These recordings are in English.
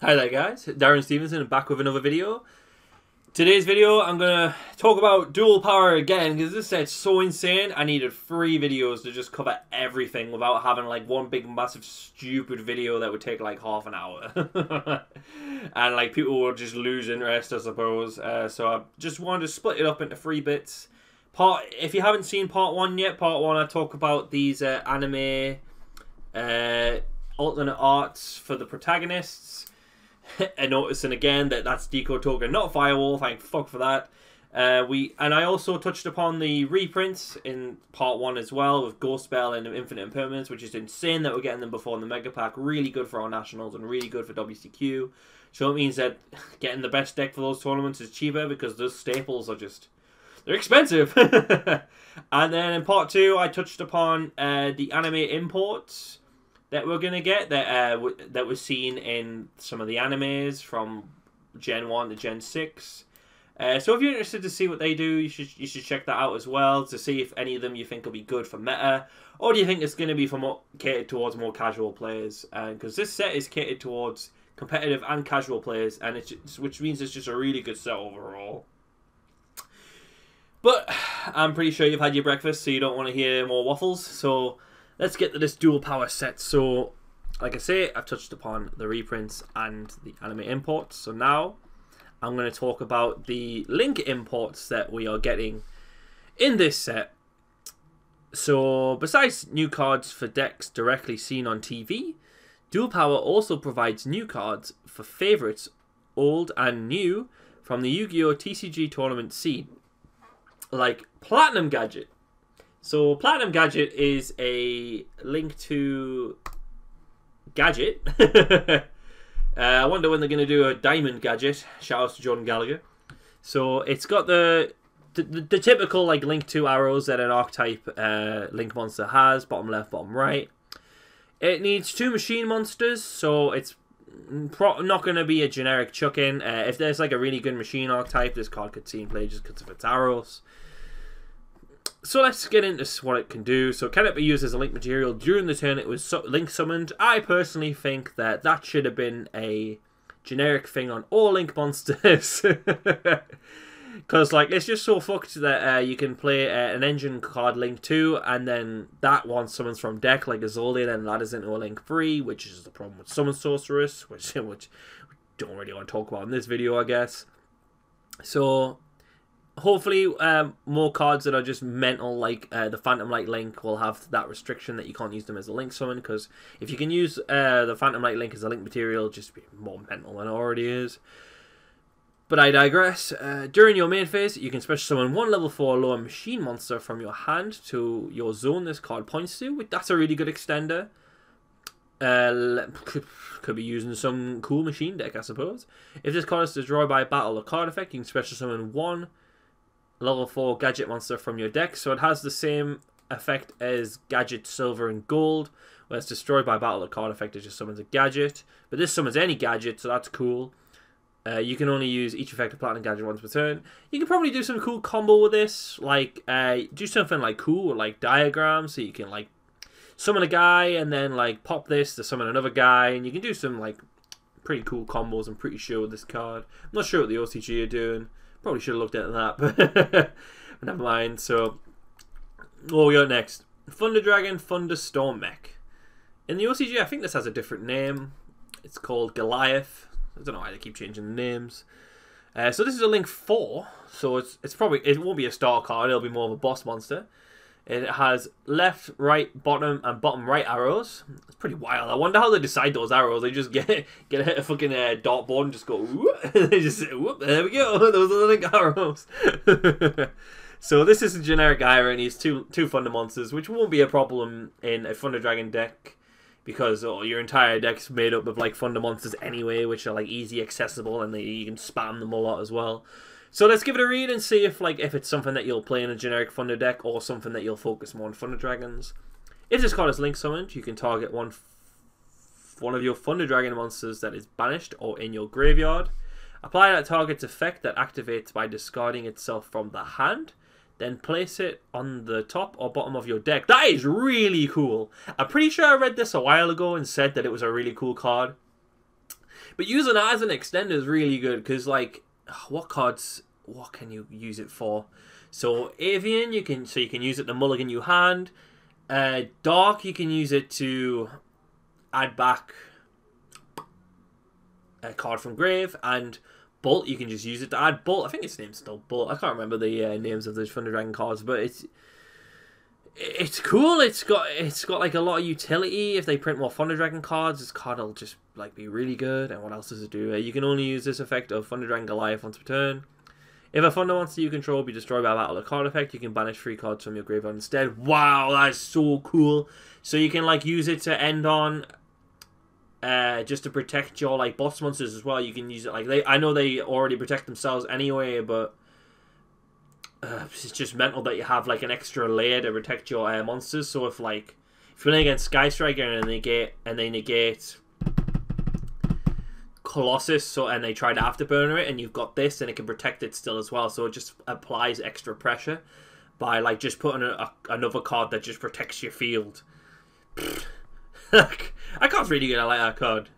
Hi there guys, Darren Stevenson back with another video. Today's video I'm going to talk about dual power again because this set's so insane. I needed 3 videos to just cover everything without having like one big massive stupid video that would take like half an hour. And like people would just lose interest, I suppose. So I just wanted to split it up into 3 bits. If you haven't seen part 1 yet, part 1 I talk about these anime alternate arts for the protagonists. And noticing again that that's Deco Token, not Firewall. Thank fuck for that. And I also touched upon the reprints in part 1 as well with Ghost Bell and Infinite Impermanence, which is insane that we're getting them before in the Mega Pack. Really good for our nationals and really good for WCQ. So it means that getting the best deck for those tournaments is cheaper because those staples are just, they're expensive. And then in part 2 I touched upon the anime imports that we're gonna get that was seen in some of the animes from Gen 1 to Gen 6. So if you're interested to see what they do, you should check that out as well to see if any of them you think will be good for meta, or do you think it's going to be for catered towards more casual players? Because this set is catered towards competitive and casual players, and which means it's just a really good set overall. But I'm pretty sure you've had your breakfast, so you don't want to hear more waffles. So let's get to this dual power set. So, like I say, I've touched upon the reprints and the anime imports. So now, I'm going to talk about the link imports that we are getting in this set. So, besides new cards for decks directly seen on TV, Dual Power also provides new cards for favourites, old and new, from the Yu-Gi-Oh! TCG tournament scene, like Platinum Gadget. So Platinum Gadget is a link to Gadget. I wonder when they're going to do a Diamond Gadget. Shout out to Jordan Gallagher. So it's got the typical like link to arrows that an archetype link monster has. Bottom left, bottom right. It needs 2 machine monsters, so it's not going to be a generic chuck-in. If there's like a really good machine archetype, this card could see in play just because of its arrows. So let's get into what it can do. So can it be used as a link material during the turn it was link summoned? I personally think that should have been a generic thing on all link monsters. Because like it's just so fucked that you can play an engine card link 2 and then that one summons from deck like a Zoldy, then that is into a link 3, which is the problem with Summon Sorceress, which we don't really want to talk about in this video, I guess. So hopefully more cards that are just mental, like the Phantom Light Link, will have that restriction that you can't use them as a link summon, because if you can use the Phantom Light Link as a link material, it'll just be more mental than it already is. But I digress. During your main phase, you can special summon 1 level 4 lower machine monster from your hand to your zone this card points to. That's a really good extender. Could be using some cool machine deck, I suppose. If this card is destroyed by battle or card effect, you can special summon 1 level 4 Gadget monster from your deck. So it has the same effect as Gadget Silver and Gold, where it's destroyed by battle or card effect, it just summons a Gadget. But this summons any Gadget, so that's cool. You can only use each effect of Platinum Gadget once per turn. You can probably do some cool combo with this, like do something like cool with like diagrams, so you can like summon a guy and then like pop this to summon another guy, and you can do some like pretty cool combos. I'm pretty sure with this card. I'm not sure what the OCG are doing. Probably should have looked at that, but never mind. So, what we got next? Thunder Dragon Thunderstorm Mech. In the OCG, I think this has a different name. It's called Goliath. I don't know why they keep changing the names. So this is a link 4. So it's probably, it won't be a star card. It'll be more of a boss monster. It has left, right, bottom, and bottom right arrows. It's pretty wild. I wonder how they decide those arrows. They just get a fucking dartboard and just go, whoop, and they just whoop, there we go. Those are the link arrows. So this is a generic Ira, and he's two Thunder monsters, which won't be a problem in a Thunder Dragon deck, because your entire deck's made up of like Thunder monsters anyway, which are like easy accessible, and you can spam them a lot as well. So let's give it a read and see if it's something that you'll play in a generic Thunder deck or something that you'll focus more on Thunder Dragons. If this card is link summoned, you can target one of your Thunder Dragon monsters that is banished or in your graveyard. Apply that target's effect that activates by discarding itself from the hand. Then place it on the top or bottom of your deck. That is really cool. I'm pretty sure I read this a while ago and said that it was a really cool card. But using it as an extender is really good because, like, what cards? What can you use it for? So Avian, you can use it to mulligan your hand. Dark, you can use it to add back a card from grave, and Bolt, you can just use it to add Bolt. I think its name's still Bolt. I can't remember the names of the Thunder Dragon cards, but it's cool. It's got like a lot of utility. If they print more Thunder Dragon cards, this card will just like be really good. And what else does it do? You can only use this effect of Thunder Dragon Goliath once per turn. If a Thunder monster you control be destroyed by a battle or card effect, you can banish 3 cards from your graveyard instead. Wow, that's so cool. So you can like use it to end on just to protect your like boss monsters as well. You can use it like I know they already protect themselves anyway, but it's just mental that you have like an extra layer to protect your monsters. So if you're playing against Sky Striker and they negate Colossus, and they try to afterburner it, and you've got this, and it can protect it still as well. So it just applies extra pressure by like just putting another card that just protects your field. That card's really good. I like that card.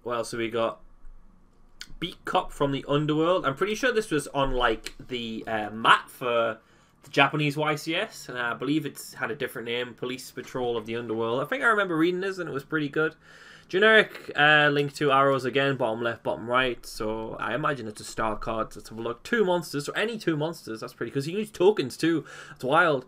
What else have we got? Beat Cop from the Underworld. I'm pretty sure this was on like the map for the Japanese YCS, and I believe it's had a different name, Police Patrol of the Underworld. I think I remember reading this, and it was pretty good. Generic link to arrows again, bottom left, bottom right. So I imagine it's a star card. Let's have a look. 2 monsters, so any 2 monsters. That's pretty, because you can use tokens too. It's wild.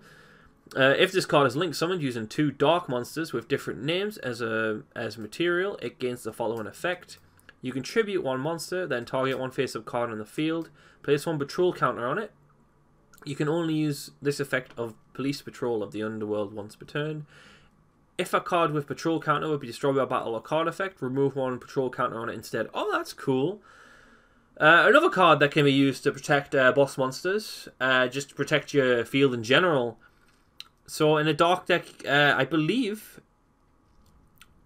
If this card is linked summoned using 2 dark monsters with different names as material, it gains the following effect. You contribute 1 monster, then target 1 face-up card on the field. Place 1 patrol counter on it. You can only use this effect of Police Patrol of the Underworld once per turn. If a card with patrol counter would be destroyed by a battle or card effect, remove 1 patrol counter on it instead. Oh, that's cool. Another card that can be used to protect boss monsters, just to protect your field in general. So in a dark deck, I believe,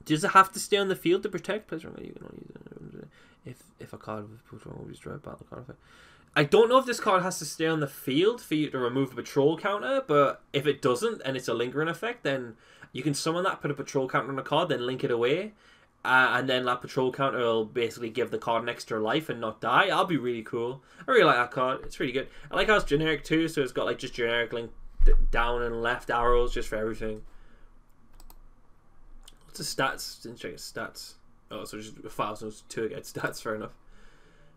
does it have to stay on the field to protect? Please remember you can only use it if a card with patrol will be destroyed by battle card effect. I don't know if this card has to stay on the field for you to remove the patrol counter, but if it doesn't and it's a lingering effect, then you can summon that, put a patrol counter on the card, then link it away, and then that patrol counter will basically give the card an extra life and not die. That'll be really cool. I really like that card. It's really good. I like how it's generic too, so it's got like just generic link down and left arrows just for everything. What's the stats? Didn't check his stats. Oh, so just 1,002 against stats. Fair enough.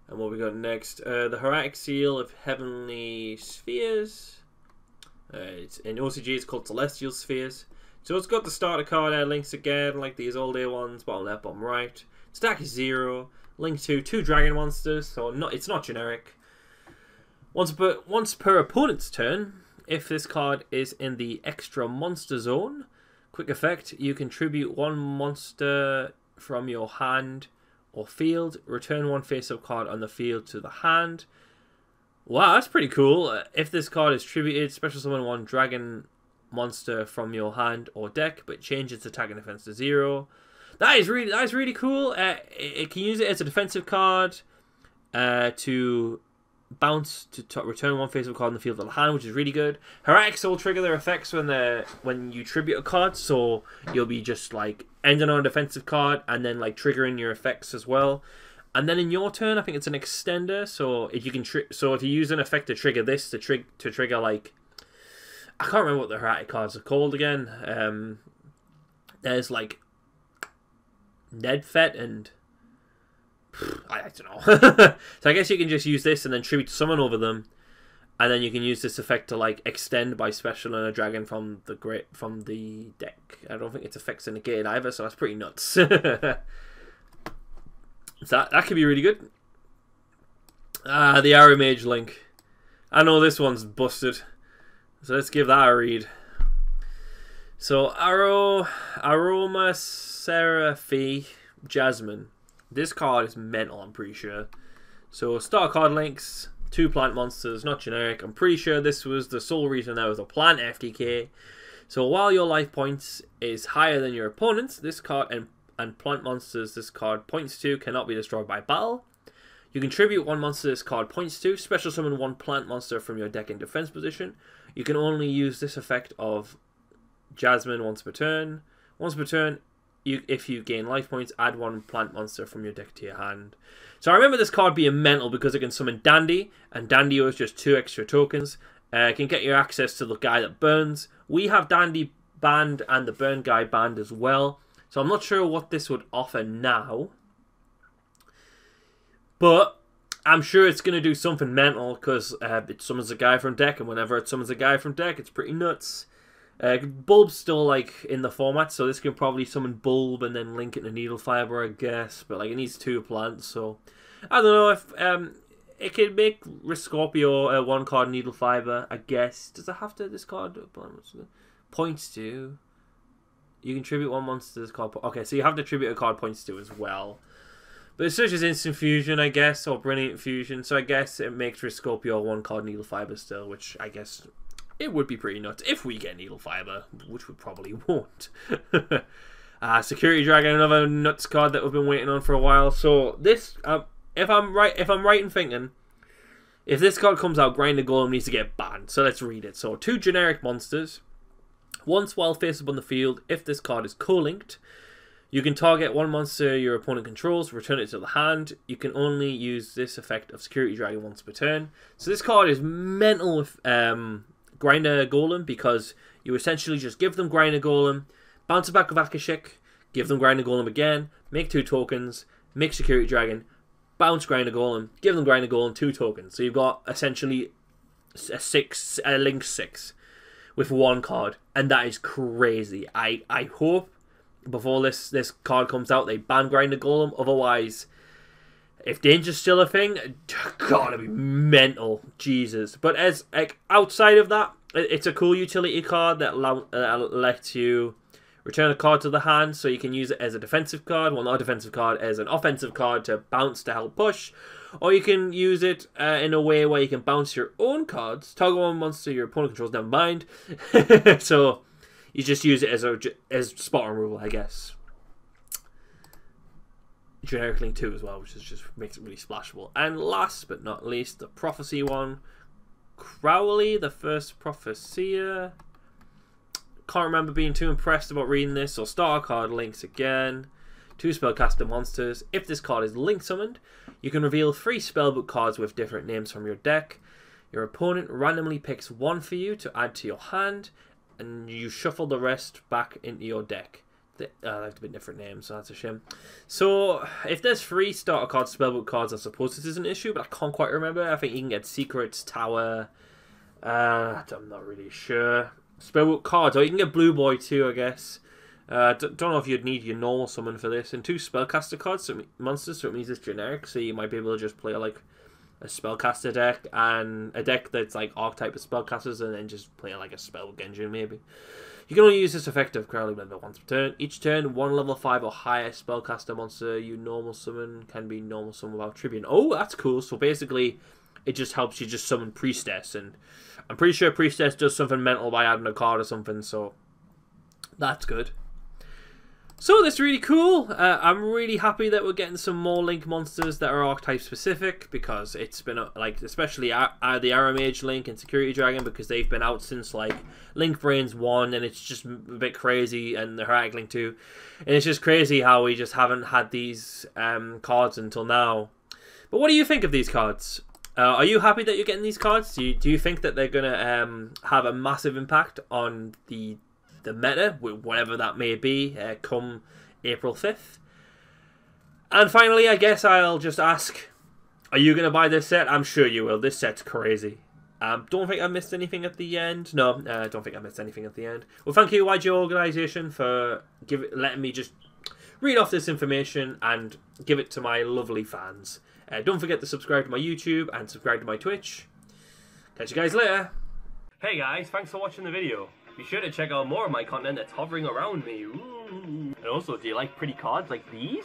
And what we got next? The Heretic Seal of Heavenly Spheres. It's in OCG. It's called Celestial Spheres. So it's got the starter card links again, like these all day ones, bottom left, bottom right. Stack is 0. Link to 2 dragon monsters, so it's not generic. Once per opponent's turn, if this card is in the extra monster zone, quick effect, you contribute 1 monster from your hand or field, return 1 face-up card on the field to the hand. Wow, that's pretty cool. If this card is tributed, special summon 1 dragon monster from your hand or deck, but change its attack and defense to 0. That is really cool. It can use it as a defensive card to bounce to return 1 face-up card on the field of the hand, which is really good. Heretics will trigger their effects when you tribute a card, so you'll be just like ending on a defensive card and then like triggering your effects as well. And then in your turn, I think it's an extender. So if you can, if you use an effect to trigger this to trigger like, I can't remember what the heretic cards are called again. There's like Nedfet and I don't know. So I guess you can just use this and then tribute summon over them, and then you can use this effect to like extend by special and a dragon from the deck. I don't think its effects are negated either, so that's pretty nuts. So that could be really good. The Arrow Mage link. I know this one's busted, so let's give that a read. So Aroma Seraphi Jasmine. This card is mental, I'm pretty sure. So star card links, 2 plant monsters, not generic. I'm pretty sure this was the sole reason there was a plant FTK. So while your life points is higher than your opponent's, this card and plant monsters this card points to cannot be destroyed by battle. You contribute 1 monster this card points to, special summon 1 plant monster from your deck in defense position. You can only use this effect of Jasmine once per turn. Once per turn, if you gain life points, add one plant monster from your deck to your hand. So I remember this card being mental because it can summon Dandy, and Dandy owes just 2 extra tokens. It can get you access to the guy that burns. We have Dandy banned and the burn guy banned as well. So I'm not sure what this would offer now. But I'm sure it's going to do something mental because it summons a guy from deck, and whenever it summons a guy from deck, it's pretty nuts. Bulb's still like in the format, so this can probably summon Bulb and then link it to Needle Fiber, I guess. But like it needs 2 plants, so I don't know if it could make Scorpio a 1-card Needle Fiber, I guess. Does it have to discard points to? You can tribute 1 monster to this card. Okay, so you have to tribute a card points to as well. But it's such as Instant Fusion, I guess, or Brilliant Fusion, so I guess it makes Scorpio a 1-card Needle Fiber still, which I guess it would be pretty nuts if we get Needle Fiber, which we probably won't. Security Dragon, another nuts card that we've been waiting on for a while. So this, if I'm right in thinking, if this card comes out, Grinder Golem needs to get banned. So let's read it. So 2 generic monsters. Once while face up on the field, if this card is co-linked, you can target 1 monster your opponent controls, return it to the hand. You can only use this effect of Security Dragon once per turn. So this card is mental with Grinder Golem, because you essentially just give them Grinder Golem, bounce it back with Akashik, give them Grinder Golem again, make 2 tokens, make Security Dragon, bounce Grinder Golem, give them Grinder Golem, 2 tokens. So you've got essentially a link 6 with 1 card, and that is crazy. I hope before this card comes out they ban Grinder Golem, otherwise if Danger's still a thing, God, it'd be mental. Jesus. But as like outside of that, it's a cool utility card that lets you return a card to the hand, so you can use it as a defensive card. Well, not a defensive card, as an offensive card to bounce to help push. Or you can use it in a way where you can bounce your own cards. Target 1 monster your opponent controls, never mind. So you just use it as spot removal, I guess. Generic link 2 as well, which is just makes it really splashable. And last but not least, the Prophecy one. Crowley, the first Prophecia. Can't remember being too impressed about reading this. So starter card links again. 2 spellcaster monsters. If this card is link summoned, you can reveal 3 spellbook cards with different names from your deck. Your opponent randomly picks 1 for you to add to your hand, and you shuffle the rest back into your deck. They have to be different names, so that's a shame. So, if there's 3 starter cards, spellbook cards, I suppose this is an issue, but I can't quite remember. I think you can get Secrets, Tower. I'm not really sure. Spellbook cards, or you can get Blue Boy too, I guess. Don't know if you'd need your normal summon for this. And 2 spellcaster cards, so monsters, so it means it's generic, so you might be able to just play like a spellcaster deck and a deck that's like archetype of spellcasters, and then just play like a spellbook engine maybe. You can only use this effect of Crowley Blender once per turn. Each turn, 1 level 5 or higher spellcaster monster you normal summon can be normal summon without Tribune. Oh, that's cool. So basically, it just helps you just summon Priestess, and I'm pretty sure Priestess does something mental by adding a card or something, so that's good. So that's really cool. I'm really happy that we're getting some more Link monsters that are archetype specific, because it's been like, especially the Arrow Mage Link and Security Dragon, because they've been out since like Link Brains 1, and it's just a bit crazy, and the Heretic Link 2, and it's just crazy how we just haven't had these cards until now. But what do you think of these cards? Are you happy that you're getting these cards? Do you think that they're gonna have a massive impact on the meta, whatever that may be, come April 5th? And finally, I guess I'll just ask, are you going to buy this set? I'm sure you will. This set's crazy. Don't think I missed anything at the end. No, don't think I missed anything at the end. Well, thank you, YG Organisation, for letting me just read off this information and give it to my lovely fans. Don't forget to subscribe to my YouTube and subscribe to my Twitch. Catch you guys later. Hey guys, thanks for watching the video. Be sure to check out more of my content that's hovering around me. Ooh. And also, do you like pretty cards like these?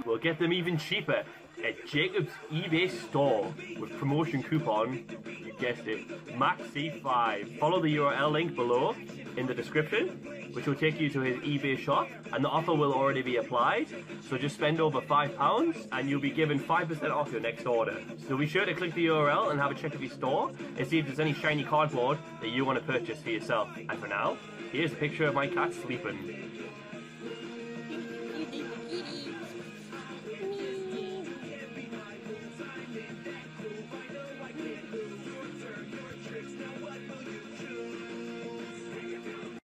We'll get them even cheaper at Jacob's eBay store with promotion coupon, you guessed it, MAXC5. Follow the URL link below in the description, which will take you to his eBay shop, and the offer will already be applied. So just spend over £5 and you'll be given 5% off your next order. So be sure to click the URL and have a check of your store and see if there's any shiny cardboard that you want to purchase for yourself. And for now, here's a picture of my cat sleeping.